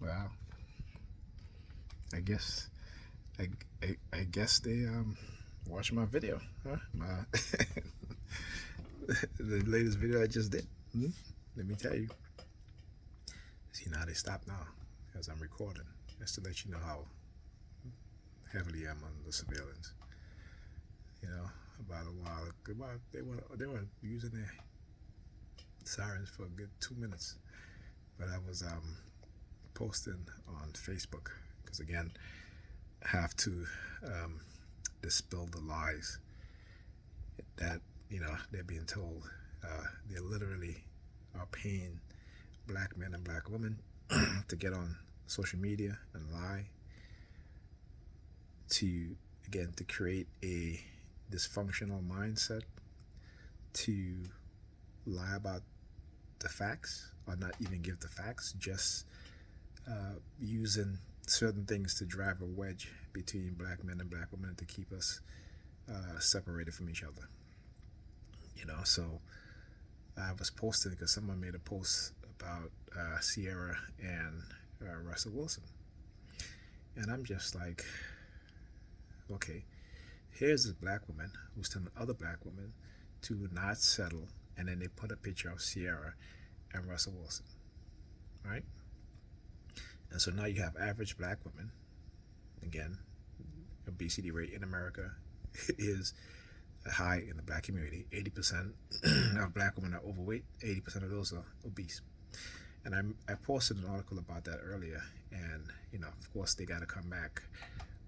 Well, I guess I guess they watched my video, huh? My the latest video I just did. Hmm? Let me tell you. See now they stop now as I'm recording, just to let you know how heavily I'm on the surveillance. You know, about a while ago, they were using their sirens for a good 2 minutes, but I was posting on Facebook because again, I have to um, dispel the lies that they're being told. They literally are paying black men and black women to get on social media and lie to again to create a dysfunctional mindset, to lie about the facts or not even give the facts, just using certain things to drive a wedge between black men and black women to keep us separated from each other. So I was posting because someone made a post about Sierra and Russell Wilson, and I'm just like, okay, here's this black woman who's telling other black women to not settle, and then they put a picture of Sierra and Russell Wilson, right? And so now you have average black women. Again, obesity rate in America is high in the black community. 80% of black women are overweight. 80% of those are obese. And I posted an article about that earlier, and of course, they got to come back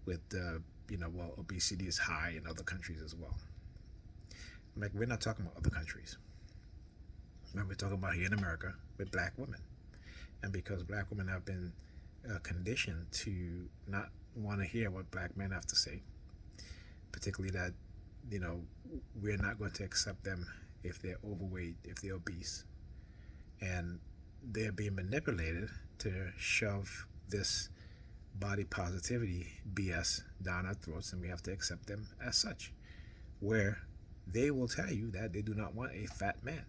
with the well, obesity is high in other countries as well. Like, we're not talking about other countries. We're talking about here in America with black women, and because black women have been conditioned to not want to hear what black men have to say, particularly that we're not going to accept them if they're overweight, if they're obese, and they're being manipulated to shove this body positivity BS down our throats, and we have to accept them as such, where they will tell you that they do not want a fat man.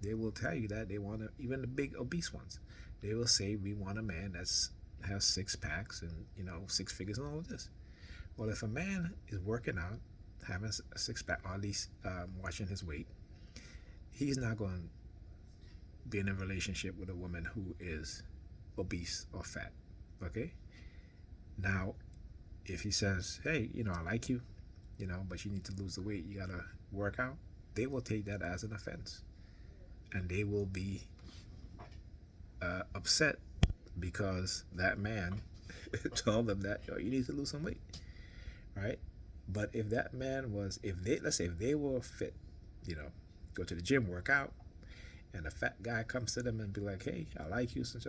They will tell you that they want even the big obese ones. They will say we want a man that's has six packs and six figures and all of this. Well, if a man is working out, having a six pack, or at least watching his weight, he's not going to be in a relationship with a woman who is obese or fat. Okay. Now, if he says, hey, I like you, but you need to lose the weight, you gotta work out, they will take that as an offense, and they will be upset because that man told them that you need to lose some weight, right? But if that man was, if they, let's say, if they were fit, go to the gym, work out, and a fat guy comes to them and be like, hey, I like you, such,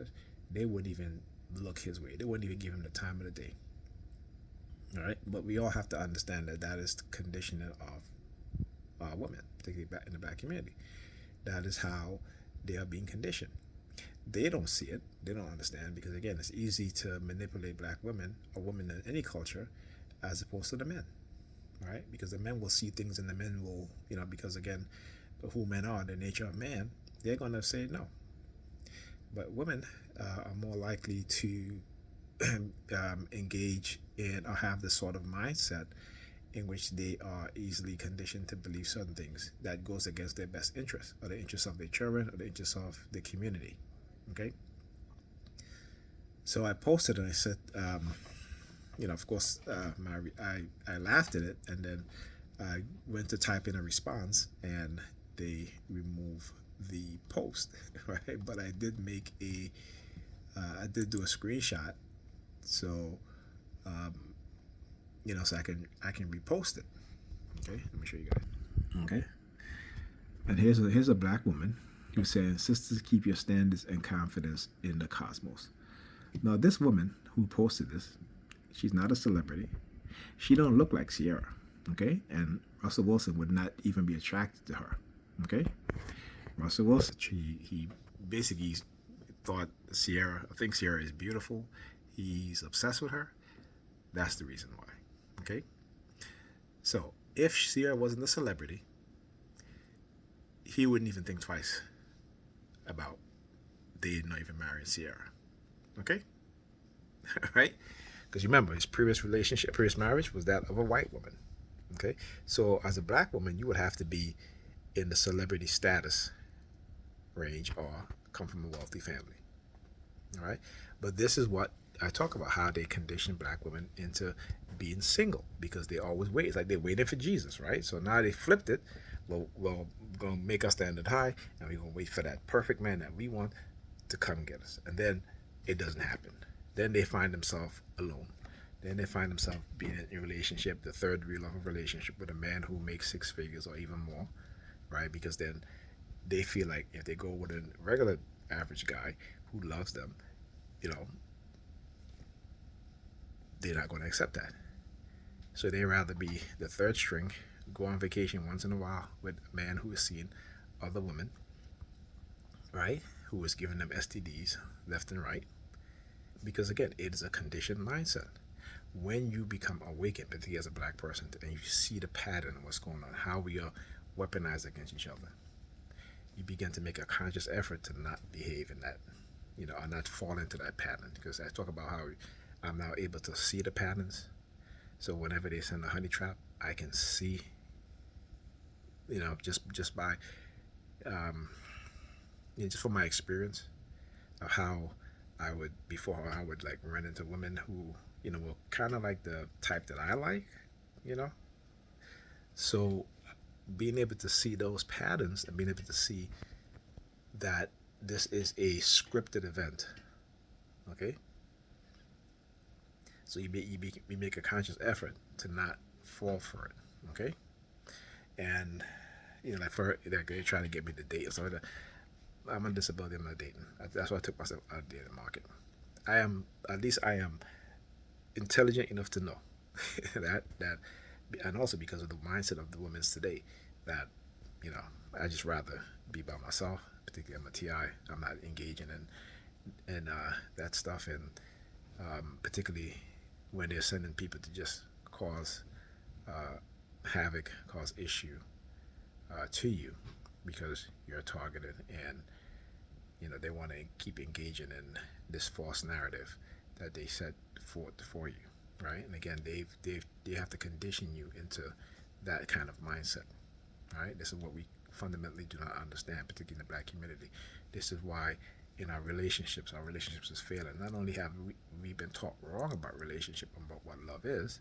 they wouldn't even look his way. They wouldn't even give him the time of the day. All right, but we all have to understand that that is the conditioning of women, particularly in the black community. That is how they are being conditioned. They don't see it. They don't understand because, again, it's easy to manipulate black women or women in any culture as opposed to the men, right? Because the men will see things and the men will, because, again, who men are, the nature of man, they're going to say no. But women are more likely to engage in or have this sort of mindset in which they are easily conditioned to believe certain things that goes against their best interest or the interests of their children or the interests of the community. Okay. So I posted and I said, of course, I laughed at it, and then I went to type in a response, and they removed the post, right? But I did make I did do a screenshot, so so I can repost it. Okay, let me show you guys. Okay, and here's a black woman who's saying, "Sisters, keep your standards and confidence in the cosmos." Now, this woman who posted this, she's not a celebrity. She don't look like Sierra. Okay, and Russell Wilson would not even be attracted to her. Okay, Russell Wilson, he basically thought Sierra. I think Sierra is beautiful. He's obsessed with her. That's the reason why. Okay, so if Sierra wasn't a celebrity, he wouldn't even think twice about they not even marrying Sierra. Okay, right? Because remember, his previous relationship, previous marriage was that of a white woman. Okay, so as a black woman, you would have to be in the celebrity status range or come from a wealthy family. All right, but this is what I talk about, how they condition black women into being single because they always wait. It's like they're waiting for Jesus, right? So now they flipped it. Well, we're gonna make our standard high, and we're gonna wait for that perfect man that we want to come get us, and then it doesn't happen. Then they find themselves alone. Then they find themselves being in a relationship, the third real of a relationship with a man who makes six figures or even more, right? Because then they feel like if they go with a regular average guy who loves them, you know, they're not going to accept that. So they rather be the third string, go on vacation once in a while with a man who is seeing other women, right? Who is giving them STDs left and right. Because again, it is a conditioned mindset. When you become awakened, particularly as a black person, and you see the pattern of what's going on, how we are weaponized against each other, you begin to make a conscious effort to not behave in that, and not fall into that pattern. Because I talk about how I'm now able to see the patterns. So whenever they send a honey trap, I can see, just by, just from my experience of how I would like run into women who, were kind of like the type that I like, you know. So being able to see those patterns and being able to see that this is a scripted event, okay? So you make a conscious effort to not fall for it, okay? And like they're trying to get me to date or something like that. I'm on disability. I'm not dating. That's why I took myself out of the dating market. I am intelligent enough to know that, and also because of the mindset of the women today, that you know I just rather be by myself. Particularly, I'm a TI. I'm not engaging in that stuff, and particularly when they're sending people to just cause havoc, cause issue to you because you're targeted, and they want to keep engaging in this false narrative that they set forth for you, right? And again, they have to condition you into that kind of mindset, right? This is what we fundamentally do not understand, particularly in the black community. This is why in our relationships is failing. Not only have we been taught wrong about relationship and about what love is,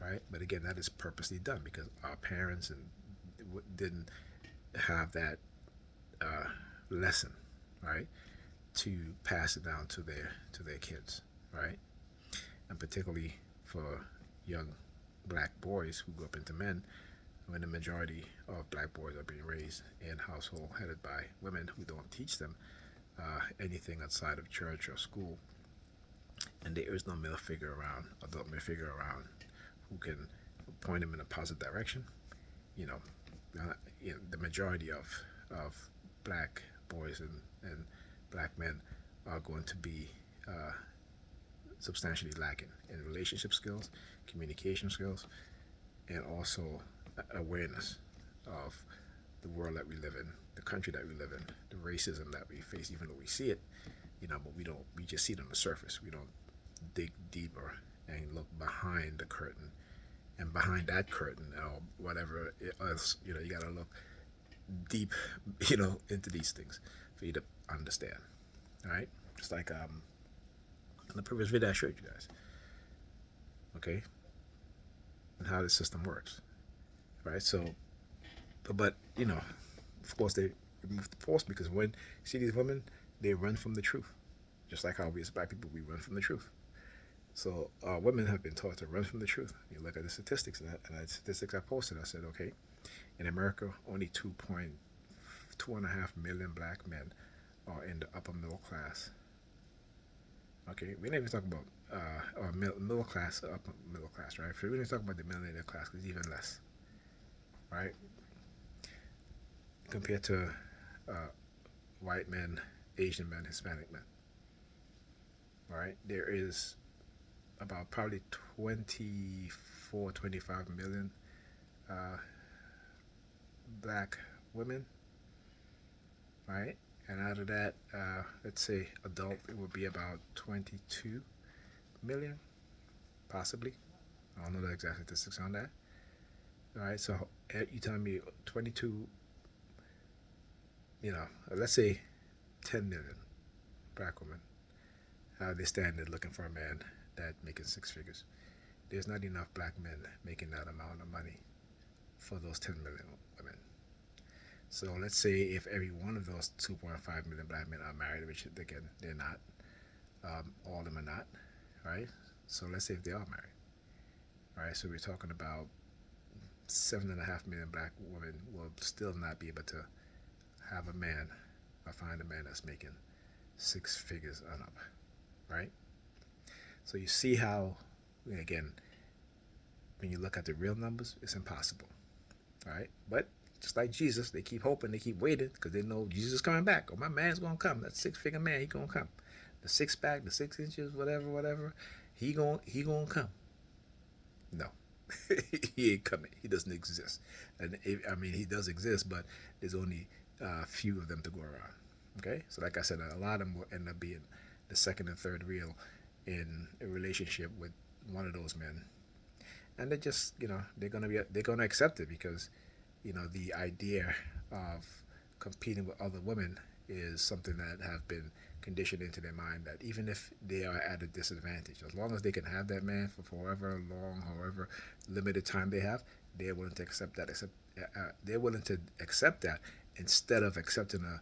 right? But again, that is purposely done because our parents didn't have that lesson, right, to pass it down to their kids, right? And particularly for young black boys who grow up into men, when the majority of black boys are being raised in household headed by women who don't teach them anything outside of church or school, and there is no male figure around, adult male figure around, who can point them in a positive direction. You know, the majority of black boys and black men are going to be substantially lacking in relationship skills, communication skills, and also awareness of the world that we live in, the country that we live in, the racism that we face, even though we see it, but we just see it on the surface. We don't dig deeper and look behind the curtain. And behind that curtain, or whatever else, you gotta look deep, into these things for you to understand. All right? Just like in the previous video I showed you guys. Okay? And how the system works. Right? So, but of course they remove the force because when you see these women, they run from the truth. Just like how we as black people, we run from the truth. So women have been taught to run from the truth. You look at the statistics, and the statistics I posted, I said, okay, in America, only 2.5 million black men are in the upper middle class. Okay, we didn't even talk about or middle class, upper middle class, right? So we didn't talk about the millionaire class, because even less, right? Compared to white men, Asian men, Hispanic men. All right, there is about probably 24, 25 million black women, right? And out of that, let's say adult, it would be about 22 million, possibly. I don't know the exact statistics on that. All right, so you telling me 22, let's say 10 million black women, they standing looking for a man that making six figures. There's not enough black men making that amount of money for those 10 million women. So let's say if every one of those 2.5 million black men are married, which again they're not, all of them are not, right? So let's say if they are married, right? So we're talking about 7.5 million black women will still not be able to have a man or find a man that's making six figures and up, right? So you see how, again, when you look at the real numbers, it's impossible, right? But just like Jesus, they keep hoping, they keep waiting because they know Jesus is coming back. Oh, my man's gonna come. That six-figure man, he gonna come. The six pack, the 6 inches, whatever. He gonna come. No, he ain't coming. He doesn't exist. And I mean, he does exist, but there's only a few of them to go around. Okay, so like I said, a lot of them will end up being the second and third reel in a relationship with one of those men, and they're gonna accept it because the idea of competing with other women is something that have been conditioned into their mind that even if they are at a disadvantage, as long as they can have that man for however long, however limited time they have, they're willing to accept that. They're willing to accept that instead of accepting a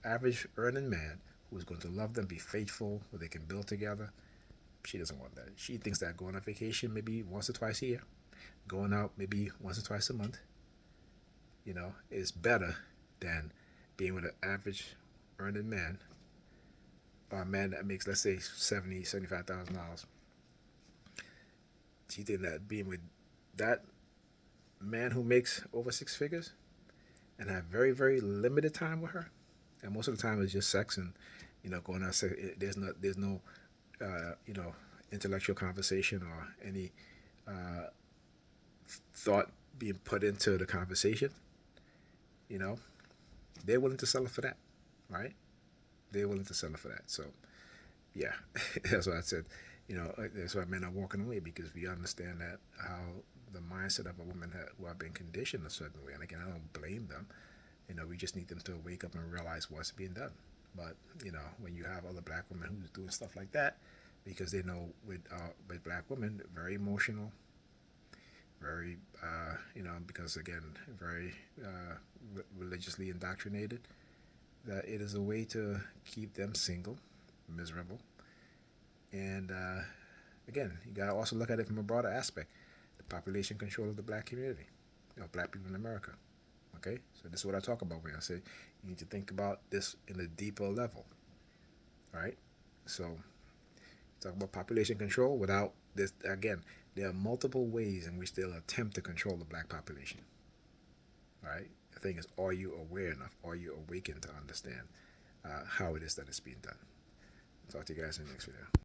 average earning man who is going to love them, be faithful, who they can build together. She doesn't want that. She thinks that going on vacation maybe once or twice a year, going out maybe once or twice a month, is better than being with an average earning man or a man that makes, let's say, $75,000. She thinks that being with that man who makes over six figures and have very, very limited time with her, and most of the time it's just sex and going out. There's no intellectual conversation or any thought being put into the conversation. You know, they're willing to sell it for that, right? They're willing to sell it for that. So, yeah, that's why I said, that's why men are walking away because we understand that how the mindset of a woman who have been conditioned a certain way. And again, I don't blame them. We just need them to wake up and realize what's being done. But when you have other black women who's doing stuff like that, because they know with black women, very emotional, very because again, very religiously indoctrinated, that it is a way to keep them single, miserable, and again, you gotta also look at it from a broader aspect, the population control of the black community, black people in America. Okay, so this is what I talk about when I say you need to think about this in a deeper level, right? So talk about population control without this again. There are multiple ways in which they'll attempt to control the black population. Right? The thing is, are you aware enough? Are you awakened to understand how it is that it's being done? Talk to you guys in the next video.